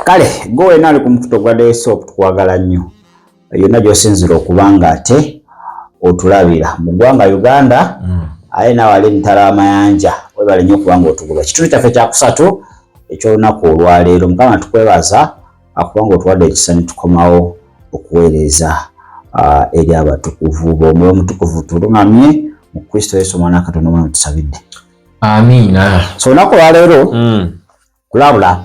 Kale gowe nali kumtuto gwa Daysop tukwagala nnyo. Yonna gyosinzira okubanga ate otulabira mu ggwanga Uganda aye nawali mutala amayanja webale nnyo kubanga otugoba. Kitundu kyaffe kya kusatu ekyolunaku olwaleero Mukama tukwebaza akubanga otuwadde ekisa ne tukomawo okuweereza eri abatukuvu bomwoyo omutukuvu tulungamye mu Kristo Yesu omwana wa Katonda omwana tusabidde. Amina. So olunaku olwaleero kulabula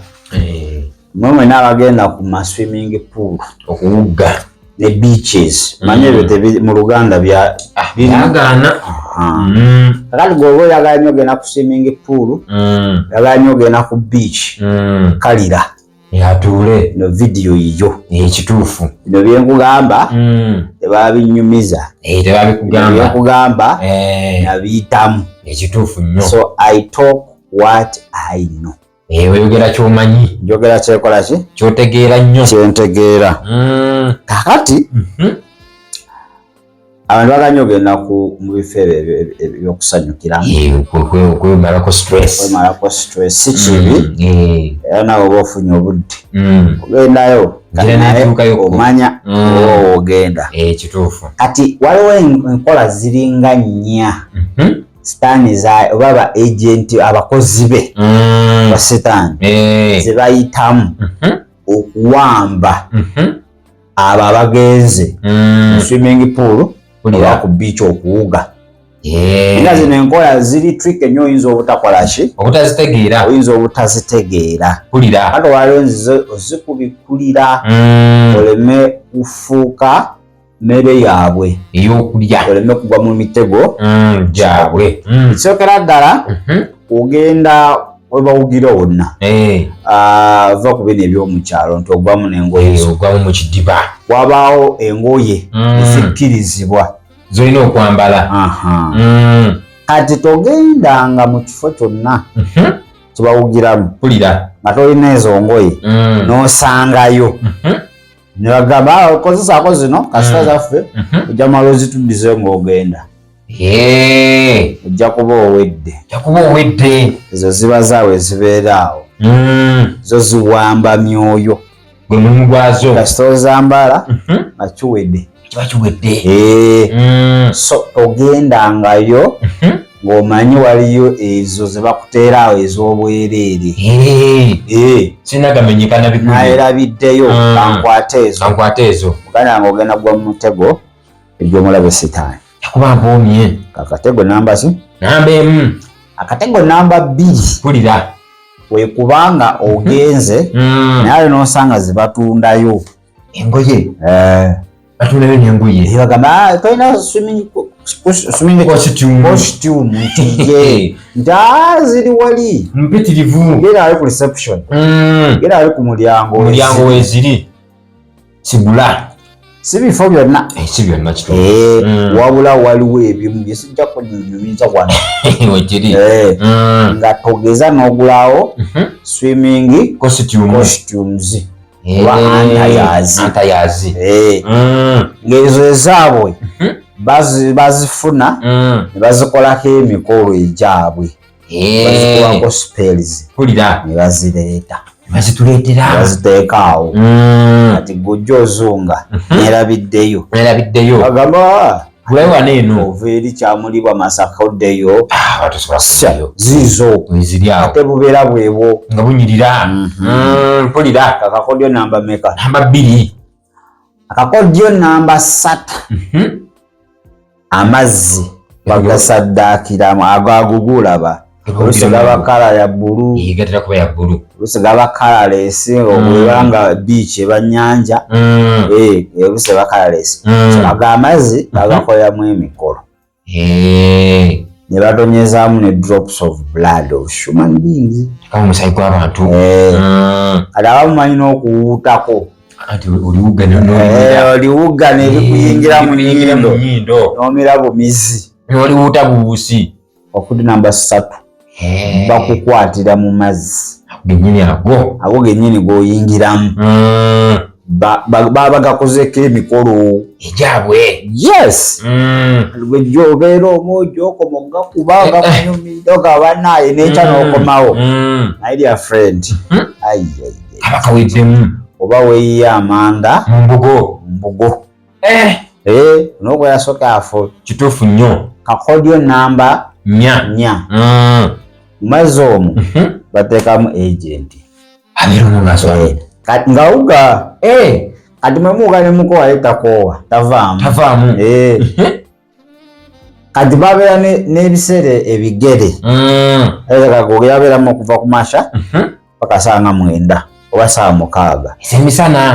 mwe n'abagenda ku swimming pool okuwugga ne beaches manye bete mu Luganda bya byagana. Kakati gwe oyagala nnyo ogenda ku swimming pool oyagala nnyo ogenda ku beach kalira yatuule no video yiyo ekituufu bino byenkugamba tebabinyumiza tebabikugamba nabiyitamu ekituufu nnyo. So I talk what I know. Weyogera ky'omanyi njogera kyekola ki ky'otegeera nnyo kyentegeera. Kakati abantu baganya ogenda mu bifo ebyokusanyukira okwemalako stress si kibi era nawe oba ofunye obudde ogendayo omanya oba ogenda ekituufu. kati waliwo enkola ziringa nnya sitaani oba aba agenti abakozi be ba sitaani zebayitamu okuwamba abo abagenze mu swimming pool oba ku beach okuwuga. Nga zino enkola ziri trick ennyo oyinza obutakola ki obutazitegeera oyinza obutazitegeera kulira kati olwaleero ozikubikulira oleme kufuuka mmere yaabwe ey'okulya oleme kugwa mu mitego gyabwe. ekisookera ddala ogenda webawugira wonna va ku bino ebyomukyalo nti ogwamu n'engoye ogwamu mu kidiba wabaawo engoye ezikkirizibwa zolina okwambala. kati togendanga mu kifo kyonna kyebawugiramu kulira nga tolina ezo ngoye n'osangayo ne bagamba okozesaako zino kasita zaffe ojja mala ozituddize ng'ogenda ojja kuba owedde ezo ziba zaawe zibeera awo zo ziwamba myoyo gwe mulimu gwazo kasita ozambala nga kiwedde kiba kiwedde. So ogendangayo ng'omanyi waliyo ezo ze bakuteera awo ez'obwereere sinagamenyeka naerabiddeyo kankwate ezo muganda nga ogenda gwa mu mutego egy'omulabe sitaani yakuba mpoomye. akatego namba ki namba emu. akatego namba 2 kulira wekubanga ogenze naye n'osanga zibatundayo engoye batundayo n'engoye bagamba tolina swimming costume nti ziri wali mpitirivu gera ali ku reception gera ali ku mulyango weziri sigula si bifo byonna si byonna wabula waliwo ebimu byesijja kunyumiza wano wekiri nga togeza n'ogulawo swimming costumes oba antayazi ng'ezo ezaabwe bazifuna ne bazikolako emikolo egyabwe bazikolako spells kulira ne bazireeta bazituleetera baziteeka awo kati gujja ozunga nerabiddeyo agamba gulayo neeno ova eri kyamulibwa Masaka oddeyo ziizo ziri awo ate bubeera bwebwo nga bunyirira. Mpulira akakodyo namba meka namba 2 akakodyo namba 3 amazzi bagasaddaakiramu agagugulaba olusi gaba kala ya bbulu gatera kuba ya bbulu olusi gaba kalalesi obwebanga beach ebanyanja olusi gaba kalalesi ago amazzi bagakoleramu emikolo ne batonyezaamu ne drops of blood of human beings kama omusaayi gw'abantu kati abamumanyi n'okuwuutako ati oliwugga ne bikuyingira mu nnyindo n'omira bumizi oliwuuta bubuusi. okudi namba 3 bakukwatira mu mazzi ago gennyini g'oyingiramu baba bagakozeko emikolo egyabwe. Yes. Gwe obeera omwojo okoma okubanga kunyumira ogabanaye n'ekya n'okomawo. My dear friend. abakaweddemu oba weeyiye amanda mbugo nogwe yasooka afo kituufu nnyo kakodyo namba 4 mazzi omwo bateekamu agent abeeramu ngaaswala kati ngawuga kati mwemuuga ne mukowa yetakoowa tavaamu kati babeera n'ebiseera ebigere yabeeramu okuva ku masha paka saa 9 oba saa 6 emisana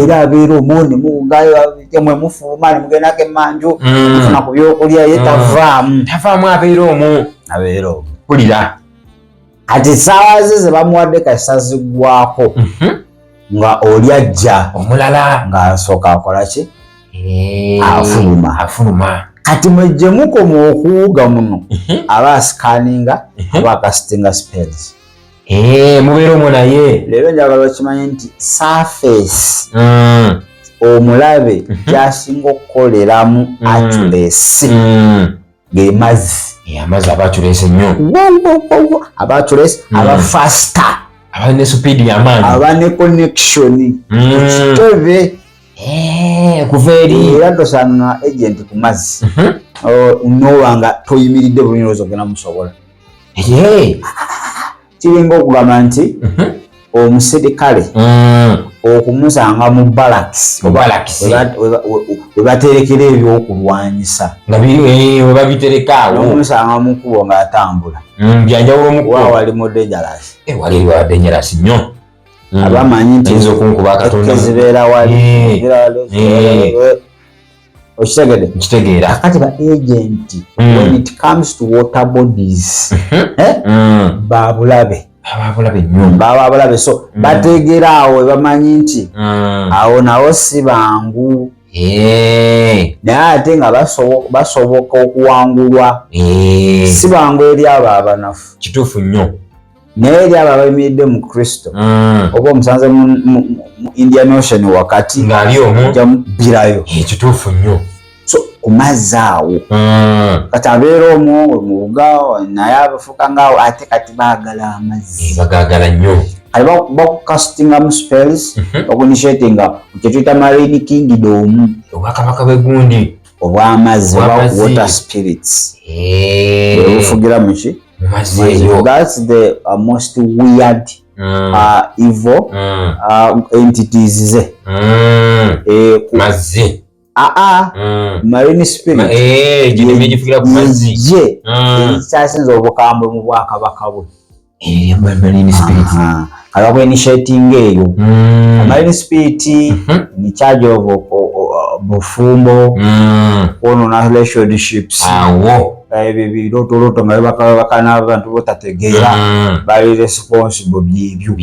era abeera omwo ne muwugayo mwe mufuluma ne mugendako emmanju mufuna ku byokulya ye tavaamu abeera omwo pulira kati saawa ze bamuwadde kasazigwako nga oli ajja omulala ng'asooka akola ki afuluma kati mwejje mukoma okuwuga muno aba asikaninga aba akasitinga spells mubeera omwo naye leero njagala okimanye nti surface omulabe kyasinga okukoleramu accuracy ge mazzi amazzi aba accuracy nnyo aba accuracy aba faster aba ne speed y'amaanyi aba ne connection ekitebe kuva eri era tosanga agent ku mazzi nowanga toyimiridde bulungi ogenda musobola kiringa okugamba nti omusirikale okumusanga mu barracks webaterekera ebyokulwanyisa webabiterekaawo omusanga mukubo ng'atambula byanjawulo mukubo wali mu dangerous wali wa dangerous nnyo abamanyi nti okuba katonda zibeera wali okitegeera kati ba agent when it comes to water bodies babulabe nnyo babulabe so bategeera awo bamanyi nti awo nawo si bangu naye ate nga basoboka okuwangulwa si bangu eri abo abanafu kituufu nnyo naye eri abo abayimiridde mu kristo oba omusanze mu Indian Ocean wakati ng'ali omwo jamubirayo kituufu nnyo so ku mazzi awo kati abeera omwo mu buga naye abafuuka ngaawo ate kati baagala amazzi bagagala nnyo kati bakukasitingamu spells okuinitiatinga kyetuyita marine kingdom obwakabaka bw'egundi obw'amazzi oba water spirits bwebufugira muki that's the most weird evil entities ze mazzi marine spirit gifugira ku mazzi ye ekyasinza obukambwe mu bwakabaka bwe marine spirit kaba kuinitiating eyo marine spirit ni charge of bufumbo kwonona relationships awo ebyo birotoloto nga bakana abantu botategeera bali responsible byebyo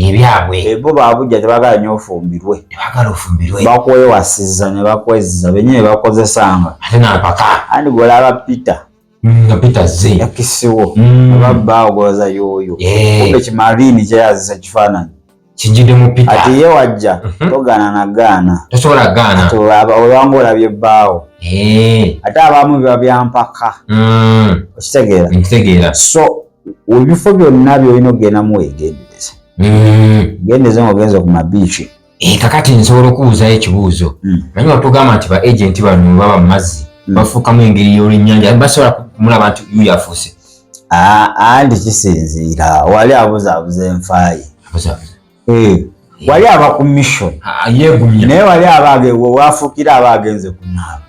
bo babujja tebagala nnyo ofumbirwe bakwewasiza ne bakwezza benyewe bakozesanga ate nampaka andi golaba Peter nga Peter ze yakisiwo babba ogoza yoyo kumbe kimarini kyeyazisa kifaananyi kijjidde mu Peter ati ye wajja togana na gaana tosobola gaana olwanga olabye ebbaawo ate abamu biba byampaka okitegeera so ebifo byonna byolina okugendamu weegendereza gendeze ng'ogenze ku mabiici kakati nsobola okubuuzayo ekibuuzo manyi watugamba nti ba agenti bano baba mu mazzi bafuukamu engeri y'olwennyanja basobola kumulaba nti yuyo afuuse andi kisinziira wali abuzaabuza enfaaye wali aba ku mission yegumya naye wali wafuukira aba agenze kunaaba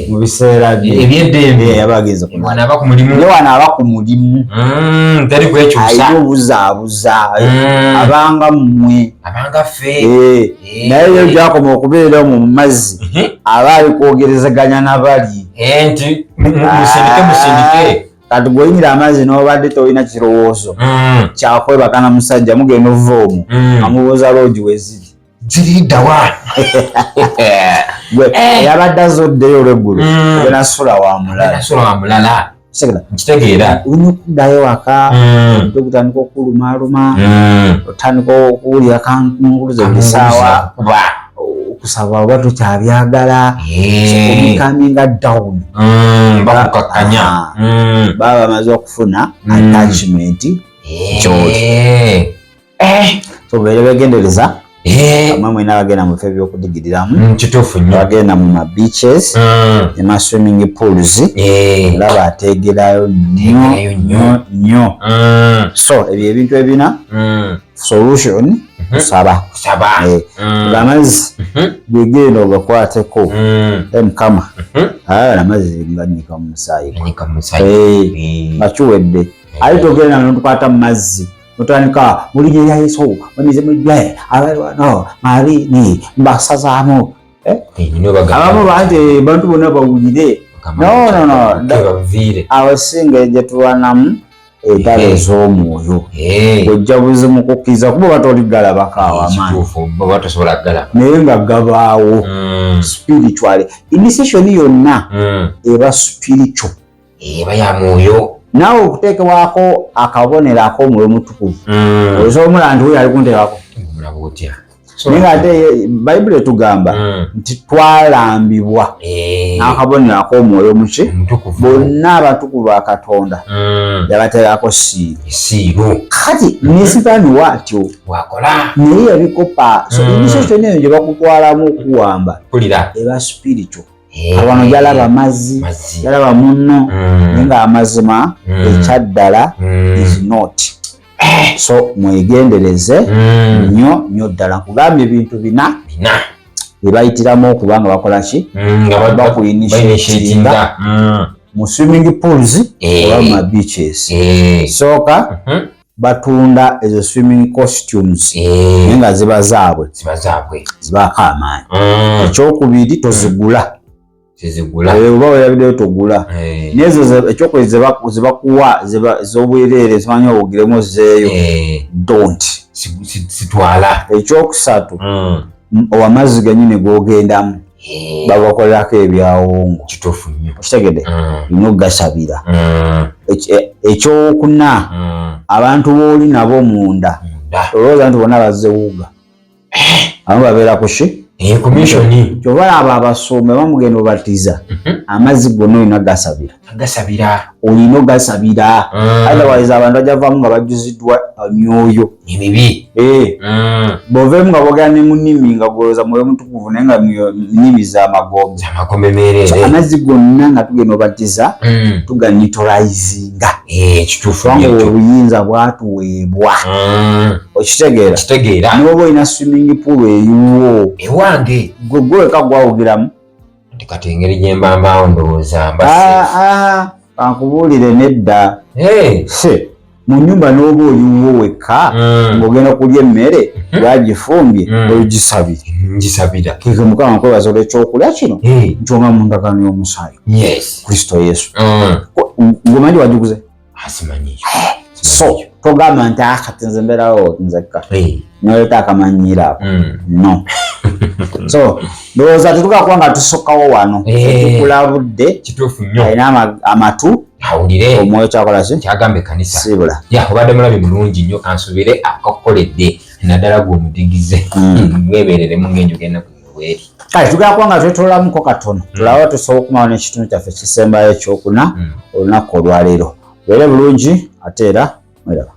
mu biseera eby'eddembe abagenze kunaaba aba ku mulimu ne wano aba ku mulimu tali kwekyusa ayina obuzaabuza abanga mmwe abanga ffe naye yo gyakoma okubeera mu mazzi aba ali kwogerezaganya nabali nti musindike kati gwenyira amazzi n'obadde tolina kirowoozo kyakwebaka na musajja mugenda ova omwo amubuuza loogi weziri ziri ddawa yabadde azoddeyo olw'eggulu ogenda sula wa mulala nkitegeera olina okuddayo waka okutandika okulumaaluma otandika okuwulira kankuluza ebisaawa okusaba oba tokyabyagala coming down bakukakkanya baba bamaze okufuna attachment kyoli so bere begendereza amwe n'abagenda mu bifo by'okudigiriramu kituufu nnyo bagenda mu ma beaches ne swimming pools olaba ateegerayo nnyo so ebyo ebintu ebina solution kusaba amazzi bigenda ogakwateko mukama amazzi nganyika mu musaayi bakiwedde ali togenda notukwata mu mazzi notandika mulinnya lya Yesu bamize mujje abalwana marini mbasazaamu abamu banti bantu bonna bawulire no abasinga gye tulwanamu entalo ez'omwoyo ojja buzimu kukkiriza kuba batoligalabako amaanyi naye nga gabaawo spiritual initiation yonna eba spiritual eba ya mwoyo naawe okuteekebwako akabonero ak'omwoyo mutukuvu oyinza omula nti oyo ali kunteekako naye nga ate bayibuli etugamba nti twalambibwa n'akabonero ak'omwoyo muki bonna abatukuvu ba Katonda yabateekako siiru kati nesitaani waatyo naye yabikopa so initiation eyo gye bakutwalamu okuwamba eba spiritual wano jalaba mazzi jalaba munno nga amazima ekyaddala is not so mwegendereze nnyo ddala nkugambye ebintu bina byebayitiramu okubanga bakola ki bakuinitiatinga mu swimming pools oba mu beaches sooka batunda ezo swimming costumes naye nga ziba zaabwe zibaako amaanyi ekyokubiri tozigula oba werabiddeyo togula nezo ekyokwezi zebakuwa z'obwereere zimanyi obugiremu zeeyo don't sitwala ekyokusatu owamazzi ganyini gogendamu babakolerako ebyawongo kituufu nnyo okitegedde ino gasabira ekyokuna abantu booli nabo munda olowooza nti bonna bazzewuuga abamu babeera kuki commission kyobalaba abasumbe bamugenda obatiza amazzi gonna olina olina ogasabira otherwise abantu bajavamu nga bajuziddwa myoyo emibi boveemu nga bogera ne mu nnimi nga golooza mwoyo mutukuvu naye nga nnimi z'amagombe meerere amazzi gonna nga tugenda obatiza tuganitolizinga kubanga obuyinza bwatuweebwa okitegeera n'oba olina swimming pool eyiwo ewange gweka gwawugiramu kati engeri gye mbambaawo ndowooza kankubuulire nedda mu nnyumba n'oba oliwo wekka ng'ogenda kulya emmere lwagifumbye ogisabira keke mukama nkwebaza olw'ekyokulya kino nkyonga mu ndagaano y'omusaayi Kristo Yesu ng'omanyi wagiguze asimanyi so togamba nti kati nze mbeerawo nzekka noleeta akamanyiiro ako no so ndowooza tetugakuba nga tusokkawo wano tukulabudde kituufu nnyo alina amatu awulire omwoyo kyakola ki kyagambe ekkanisa sibula obadde mulabi mulungi nnyo kansubire akakukoledde naddala gw'omudigize weebereremu ng'enjoga ennaku bweri kale tugakuba nga twetolamuko katono tulawa tusobola okumawo n'ekitundu kyaffe kisembayo ekyokuna olunaku olwaleero beere bulungi ate era mweraba